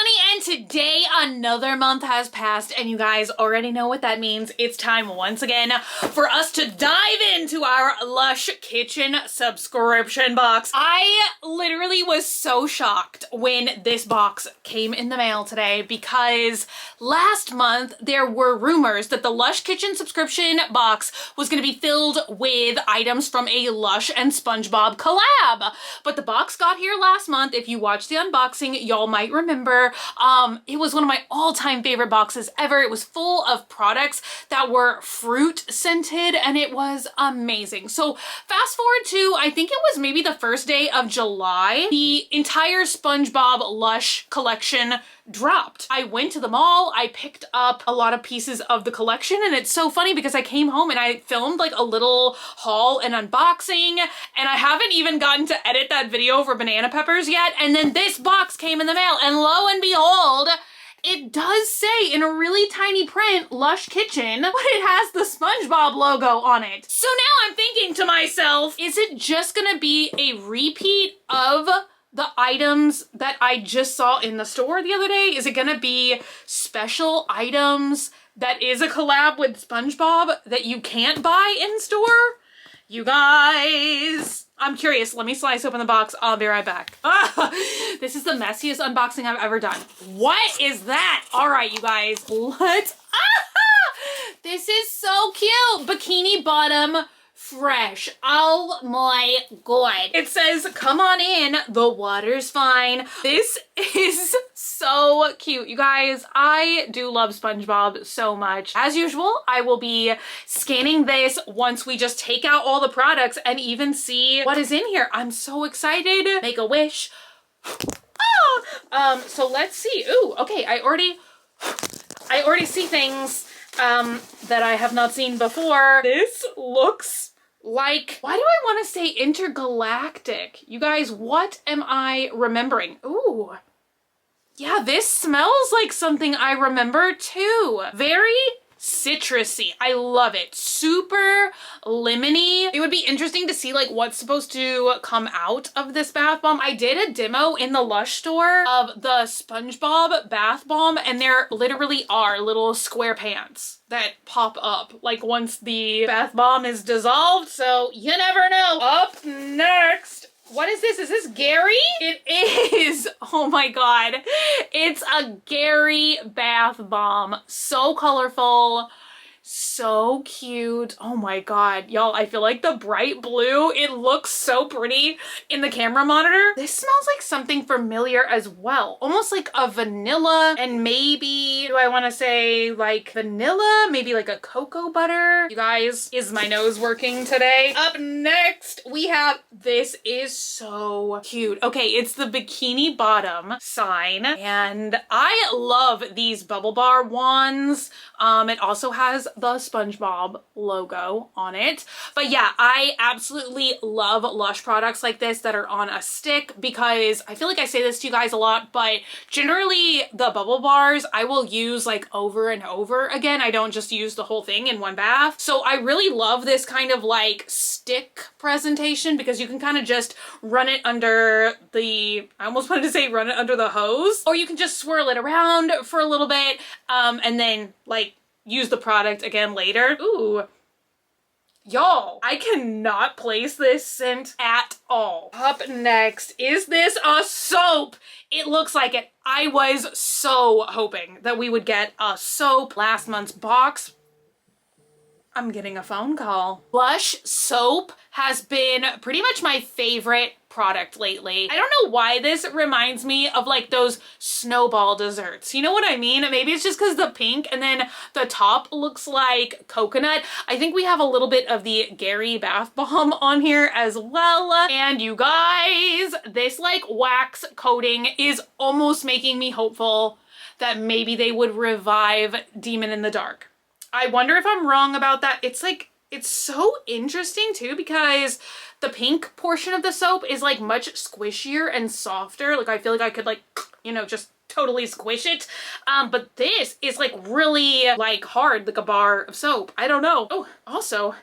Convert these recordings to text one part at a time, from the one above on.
honey, and today another month has passed, and you guys already know what that means. It's time once again for us to dive into our Lush kitchen subscription box. I literally was so shocked when this box came in the mail today because last month there were rumors that the Lush kitchen subscription box was going to be filled with items from a Lush and SpongeBob collab. But the box got here last month. If you watched the unboxing, y'all might remember. It was one of my all-time favorite boxes ever. It was full of products that were fruit scented and it was amazing. So fast forward to, I think it was maybe the first day of July, the entire SpongeBob Lush collection dropped. I went to the mall, I picked up a lot of pieces of the collection, and it's so funny because I came home and I filmed like a little haul and unboxing, and I haven't even gotten to edit that video for banana peppers yet, and then this box came in the mail, and lo and behold, it does say in a really tiny print, Lush Kitchen, but it has the SpongeBob logo on it. So now I'm thinking to myself, is it just gonna be a repeat of the items that I just saw in the store the other day? Is it gonna be special items that is a collab with SpongeBob that you can't buy in store? You guys, I'm curious. Let me slice open the box. I'll be right back. This is the messiest unboxing I've ever done. What is that? All right, you guys, let's, this is so cute. Bikini Bottom fresh. Oh my god. It says, come on in, the water's fine. This is so cute. You guys, I do love SpongeBob so much. As usual, I will be scanning this once we just take out all the products and even see what is in here. I'm so excited. Make a wish. So let's see. Ooh, okay, I already see things that I have not seen before. This looks like, why do I want to say intergalactic? You guys, what am I remembering? Ooh. Yeah, this smells like something I remember too. Very citrusy. I love it. Super lemony. It would be interesting to see like what's supposed to come out of this bath bomb. I did a demo in the Lush store of the SpongeBob bath bomb, and there literally are little square pants that pop up like once the bath bomb is dissolved, so you never know. Up next, what is this? Is this Gary? It is. Oh my god. It's a Gary bath bomb. So colorful. So cute. Oh my god. Y'all, I feel like the bright blue, it looks so pretty in the camera monitor. This smells like something familiar as well. Almost like a vanilla, and maybe, do I want to say like vanilla? Maybe like a cocoa butter? You guys, is my nose working today? Up next, we have, this is so cute. Okay, it's the Bikini Bottom sign, and I love these bubble bar wands. It also has the SpongeBob logo on it. But yeah, I absolutely love Lush products like this that are on a stick, because I feel like I say this to you guys a lot, but generally the bubble bars I will use like over and over again. I don't just use the whole thing in one bath. So I really love this kind of like stick presentation because you can kind of just run it under the, I almost wanted to say run it under the hose, or you can just swirl it around for a little bit and then like use the product again later. Ooh. Y'all, I cannot place this scent at all. Up next, is this a soap? It looks like it. I was so hoping that we would get a soap. Last month's box, I'm getting a phone call. Lush soap has been pretty much my favorite product lately. I don't know why this reminds me of like those snowball desserts. You know what I mean? Maybe it's just because the pink and then the top looks like coconut. I think we have a little bit of the Gary bath bomb on here as well. And you guys, this like wax coating is almost making me hopeful that maybe they would revive Demon in the Dark. I wonder if I'm wrong about that. It's like, it's so interesting too because the pink portion of the soap is like much squishier and softer. Like I feel like I could like, you know, just totally squish it. But this is like really like hard, like a bar of soap. I don't know. Oh, also,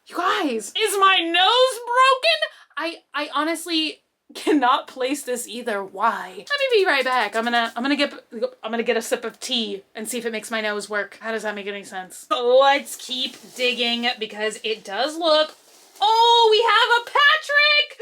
you guys, is my nose broken? I honestly cannot place this either. Why? Let me be right back. I'm gonna get a sip of tea and see if it makes my nose work. How does that make any sense? Let's keep digging because it does look. Oh, we have a Patrick!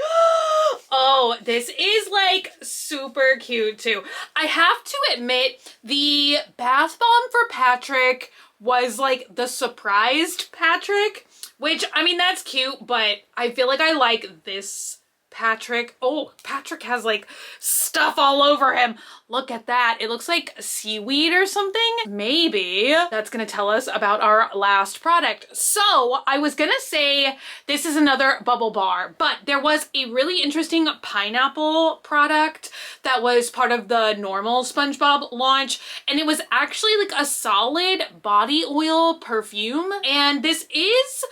Oh, this is like super cute too. I have to admit, the bath bomb for Patrick was like the surprised Patrick, which, I mean, that's cute, but I feel like I like this Patrick. Oh, Patrick has like stuff all over him. Look at that. It looks like seaweed or something. Maybe that's gonna tell us about our last product. So I was gonna say this is another bubble bar, but there was a really interesting pineapple product that was part of the normal SpongeBob launch, and it was actually like a solid body oil perfume, and this is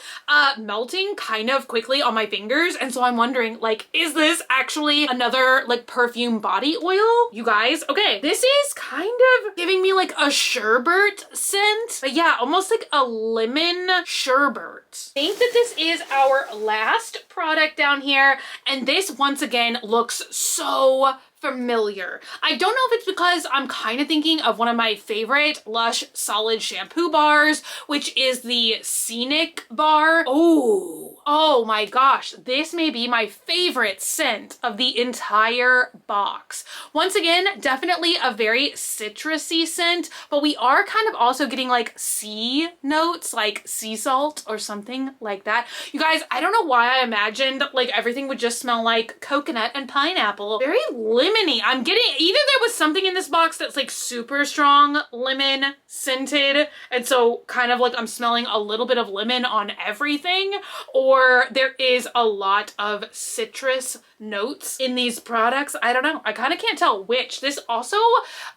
melting kind of quickly on my fingers, and so I'm wondering, like, is this actually another like perfume body oil? You guys, okay, this is kind of giving me like a sherbet scent, but yeah, almost like a lemon sherbet. I think that this is our last product down here, and this once again looks so familiar. I don't know if it's because I'm kind of thinking of one of my favorite Lush solid shampoo bars, which is the Scenic bar. Oh my gosh, this may be my favorite scent of the entire box. Once again, definitely a very citrusy scent, but we are kind of also getting like sea notes, like sea salt or something like that. You guys, I don't know why I imagined like everything would just smell like coconut and pineapple. Very lemony. I'm getting, either there was something in this box that's like super strong lemon scented, and so kind of like I'm smelling a little bit of lemon on everything, or there is a lot of citrus notes in these products. I don't know. I kind of can't tell which. This also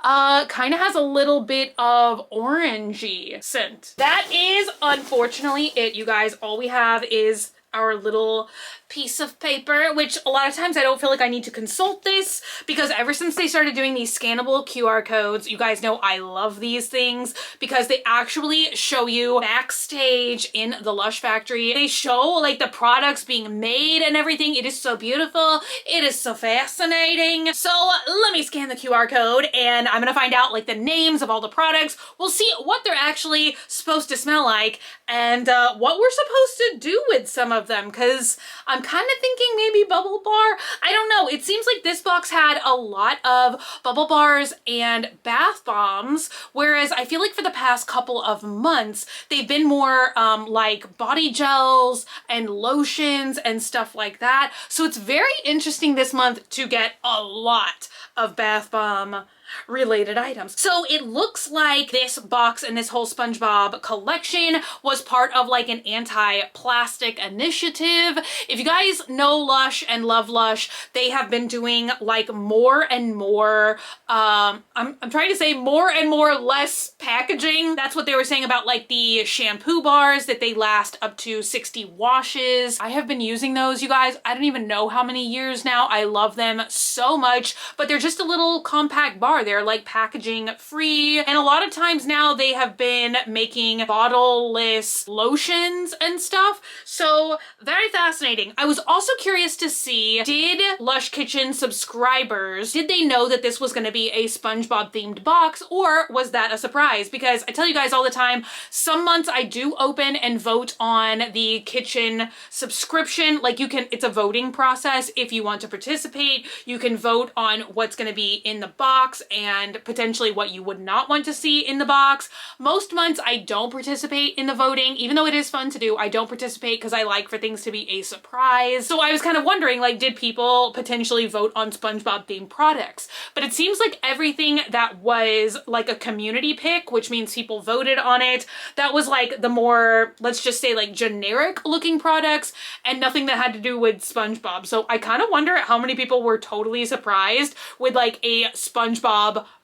kind of has a little bit of orangey scent. That is unfortunately it, you guys. All we have is our little piece of paper, which a lot of times I don't feel like I need to consult this, because ever since they started doing these scannable QR codes, you guys know I love these things because they actually show you backstage in the Lush factory. They show like the products being made and everything. It is so beautiful. It is so fascinating. So let me scan the QR code and I'm gonna find out like the names of all the products. We'll see what they're actually supposed to smell like and what we're supposed to do with some of them, because I'm kind of thinking maybe bubble bar. I don't know. It seems like this box had a lot of bubble bars and bath bombs, whereas I feel like for the past couple of months, they've been more like body gels and lotions and stuff like that. So it's very interesting this month to get a lot of bath bomb related items. So it looks like this box and this whole SpongeBob collection was part of like an anti-plastic initiative. If you guys know Lush and love Lush, they have been doing like more and more, I'm trying to say more and more less packaging. That's what they were saying about like the shampoo bars, that they last up to 60 washes. I have been using those, you guys. I don't even know how many years now. I love them so much, but they're just a little compact bar. They're like packaging free, and a lot of times now they have been making bottle-less lotions and stuff, so very fascinating. I was also curious to see, did Lush Kitchen subscribers, did they know that this was going to be a SpongeBob themed box, or was that a surprise? Because I tell you guys all the time, some months I do open and vote on the kitchen subscription. Like you can, it's a voting process. If you want to participate, you can vote on what's going to be in the box and potentially what you would not want to see in the box. Most months I don't participate in the voting, even though it is fun to do. I don't participate because I like for things to be a surprise. So I was kind of wondering, like, did people potentially vote on SpongeBob themed products? But it seems like everything that was like a community pick, which means people voted on it, that was like the more, let's just say like generic looking products and nothing that had to do with SpongeBob. So I kind of wonder how many people were totally surprised with like a SpongeBob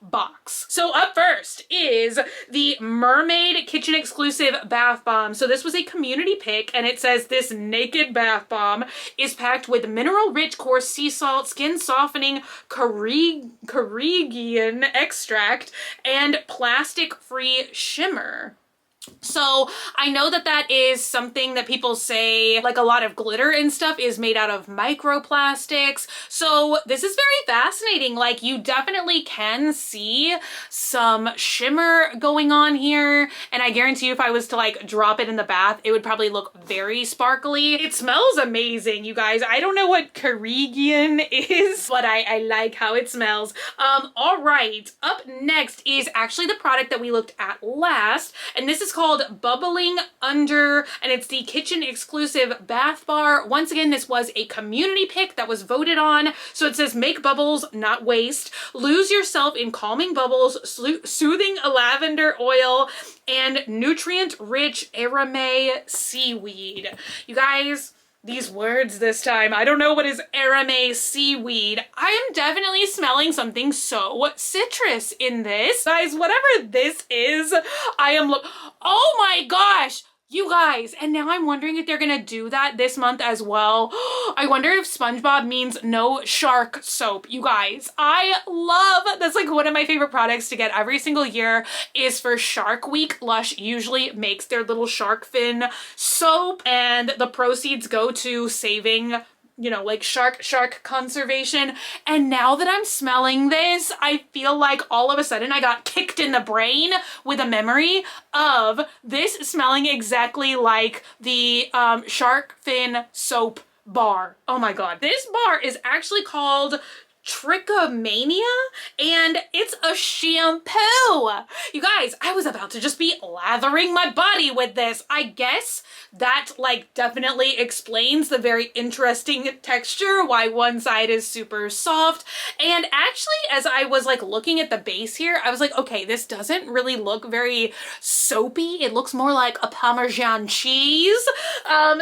box. So up first is the Mermaid Kitchen exclusive bath bomb. So this was a community pick, and it says this naked bath bomb is packed with mineral rich coarse sea salt, skin softening Carrageenan extract, and plastic free shimmer. So I know that that is something that people say, like a lot of glitter and stuff is made out of microplastics. So this is very fascinating. Like you definitely can see some shimmer going on here. And I guarantee you if I was to like drop it in the bath, it would probably look very sparkly. It smells amazing, you guys. I don't know what Caribbean is, but I like how it smells. All right, up next is actually the product that we looked at last. And this is called Bubbling Under, and it's the kitchen exclusive bath bar. Once again, this was a community pick that was voted on. So it says make bubbles, not waste. Lose yourself in calming bubbles, soothing lavender oil, and nutrient-rich arame seaweed. You guys, these words this time. I don't know what is arame seaweed. I am definitely smelling something so citrus in this. Guys, whatever this is, I am oh my gosh! You guys, and now I'm wondering if they're gonna do that this month as well. I wonder if SpongeBob means no shark soap. You guys, I love, that's like one of my favorite products to get every single year is for Shark Week. Lush usually makes their little shark fin soap and the proceeds go to saving, you know, like shark conservation. And now that I'm smelling this, I feel like all of a sudden I got kicked in the brain with a memory of this smelling exactly like the shark fin soap bar. Oh my God. This bar is actually called Trichomania, and it's a shampoo. You guys, I was about to just be lathering my body with this. I guess that like definitely explains the very interesting texture, why one side is super soft. And actually, as I was like looking at the base here, I was like, okay, this doesn't really look very soapy. It looks more like a Parmesan cheese.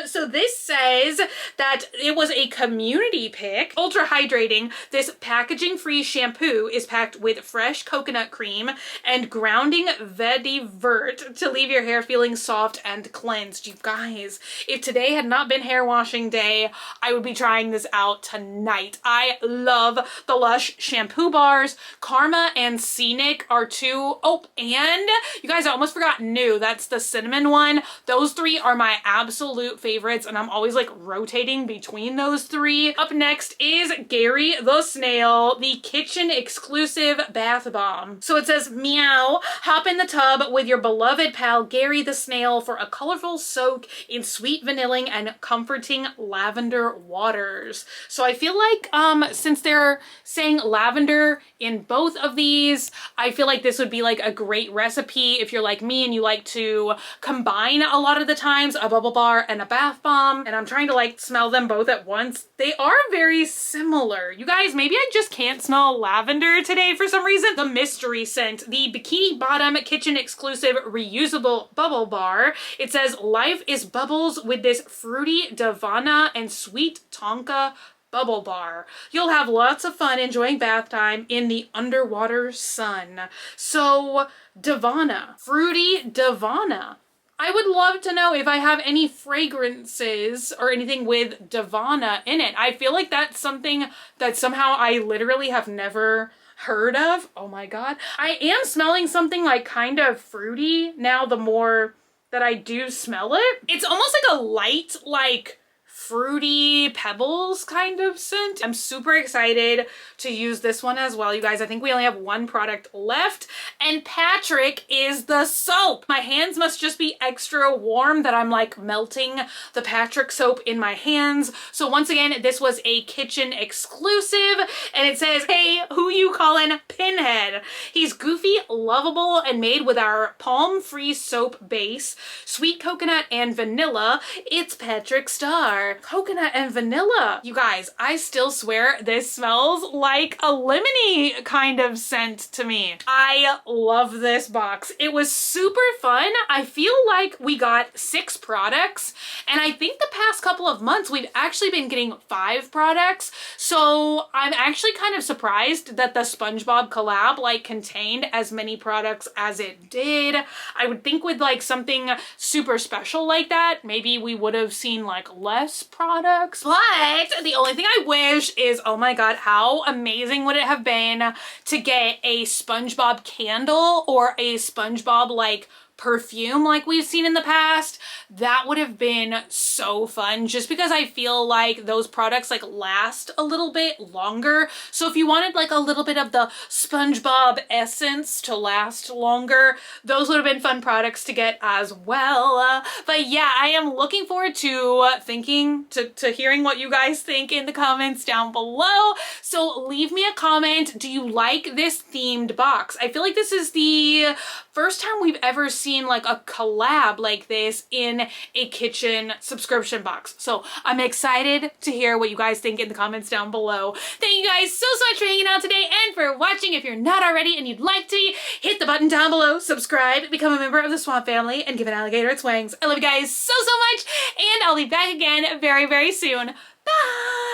So this says that it was a community pick, ultra hydrating. This packaging-free shampoo is packed with fresh coconut cream and grounding vetiver to leave your hair feeling soft and cleansed. You guys, if today had not been hair washing day, I would be trying this out tonight. I love the Lush shampoo bars. Karma and Scenic are two. Oh, and you guys, I almost forgot New. That's the cinnamon one. Those three are my absolute favorites, and I'm always like rotating between those three. Up next is Gary the Snail, the kitchen exclusive bath bomb. So it says, meow, hop in the tub with your beloved pal Gary the Snail for a colorful soak in sweet vanilling and comforting lavender waters. So I feel like since they're saying lavender in both of these, I feel like this would be like a great recipe if you're like me and you like to combine a lot of the times a bubble bar and a bath bomb. And I'm trying to like smell them both at once. They are very similar. You guys, maybe I just can't smell lavender today for some reason. The mystery scent, the Bikini Bottom kitchen exclusive reusable bubble bar. It says life is bubbles with this fruity Davana and sweet Tonka bubble bar. You'll have lots of fun enjoying bath time in the underwater sun. So Davana, fruity Davana. I would love to know if I have any fragrances or anything with Davana in it. I feel like that's something that somehow I literally have never heard of. Oh my God. I am smelling something like kind of fruity now the more that I do smell it. It's almost like a light, like fruity pebbles kind of scent. I'm super excited to use this one as well, you guys. I think we only have one product left, and Patrick is the soap. My hands must just be extra warm that I'm like melting the Patrick soap in my hands. So once again, this was a kitchen exclusive, and it says, hey, who you callin' Pinhead? He's goofy, lovable, and made with our palm-free soap base, sweet coconut and vanilla. It's Patrick Star. Coconut and vanilla. You guys, I still swear this smells like a lemony kind of scent to me. I love this box. It was super fun. I feel like we got 6 products, and I think the past couple of months we've actually been getting 5 products. So I'm actually kind of surprised that the SpongeBob collab like contained as many products as it did. I would think with like something super special like that, maybe we would have seen like less products. But the only thing I wish is, oh my God, how amazing would it have been to get a SpongeBob candle or a SpongeBob like perfume like we've seen in the past, that would have been so fun, just because I feel like those products like last a little bit longer. So if you wanted like a little bit of the SpongeBob essence to last longer, those would have been fun products to get as well. But yeah, I am looking forward to to hearing what you guys think in the comments down below. So leave me a comment. Do you like this themed box? I feel like this is the first time we've ever seen like a collab like this in a kitchen subscription box. So I'm excited to hear what you guys think in the comments down below. Thank you guys so much for hanging out today and for watching. If you're not already and you'd like to, hit the button down below, subscribe, become a member of the Swamp family, and give an alligator its wings. I love you guys so much, and I'll be back again very, very soon. Bye!